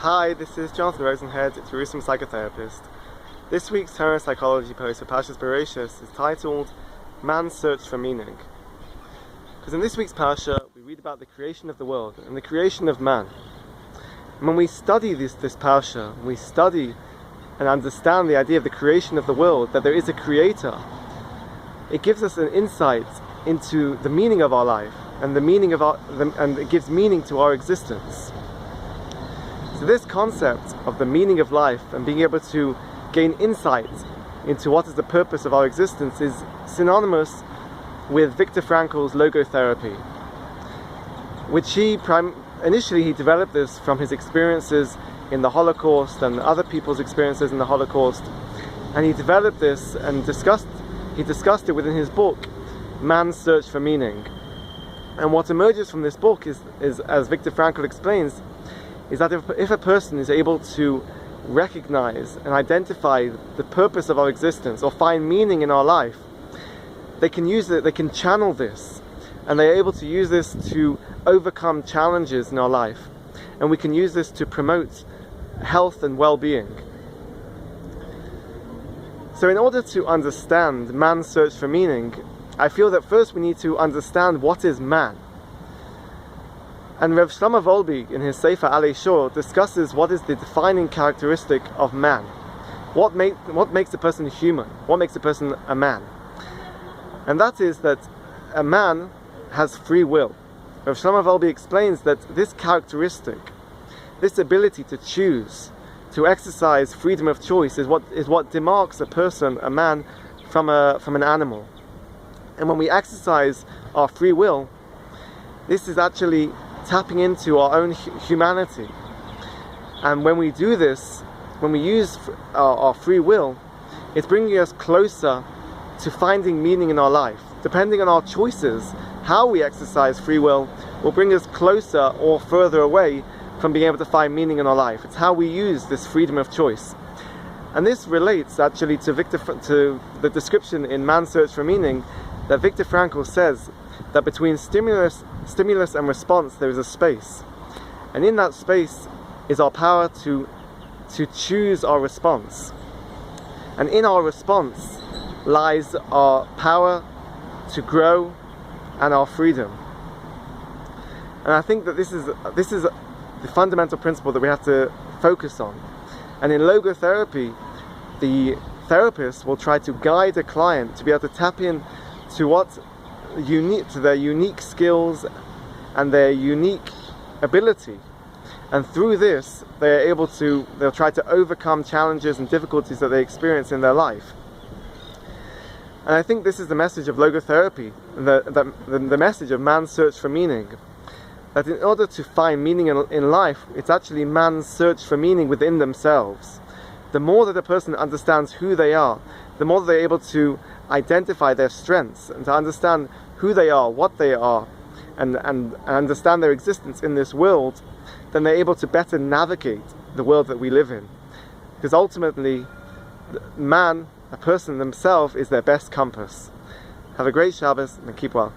Hi, this is Jonathan Rosenhead, Torah and Psychotherapist. This week's Torah and Psychology post for Parshas Bereishit is titled Man's Search for Meaning. Because in this week's Parsha, we read about the creation of the world and the creation of man. And when we study this Parsha, we study and understand the idea of the creation of the world, that there is a creator, it gives us an insight into the meaning of our life and the meaning of and it gives meaning to our existence. So this concept of the meaning of life and being able to gain insight into what is the purpose of our existence is synonymous with Viktor Frankl's logotherapy, which initially he developed this from his experiences in the Holocaust and other people's experiences in the Holocaust, and he developed this and discussed it within his book Man's Search for Meaning. And what emerges from this book is as Viktor Frankl explains, is that if a person is able to recognize and identify the purpose of our existence or find meaning in our life, they can use it, they can channel this, and they're able to use this to overcome challenges in our life, and we can use this to promote health and well-being. So in order to understand man's search for meaning, I feel that first we need to understand what is man. And Rav Shlomo Wolbe in his Sefer Alei Shor discusses what is the defining characteristic of man. What makes a person human? What makes a person a man? And that is that a man has free will. Rav Shlomo Wolbe explains that this characteristic, this ability to choose, to exercise freedom of choice is what demarks a person, a man, from an animal. And when we exercise our free will, this is actually tapping into our own humanity. And when we do this, when we use our free will, it's bringing us closer to finding meaning in our life. Depending on our choices, how we exercise free will bring us closer or further away from being able to find meaning in our life. It's how we use this freedom of choice. And this relates actually to the description in Man's Search for Meaning that Viktor Frankl says that between stimulus and response there is a space, and in that space is our power to choose our response, and in our response lies our power to grow and our freedom. And I think that this is the fundamental principle that we have to focus on. And in logotherapy, the therapist will try to guide a client to be able to tap in to their unique skills and their unique ability, and through this they'll try to overcome challenges and difficulties that they experience in their life. And I think this is the message of logotherapy, the message of man's search for meaning, that in order to find meaning in life, it's actually man's search for meaning within themselves. The more that a person understands who they are, the more they're able to identify their strengths and to understand who they are, what they are, and understand their existence in this world, then they're able to better navigate the world that we live in. Because ultimately, a person themselves is their best compass. Have a great Shabbos and keep well.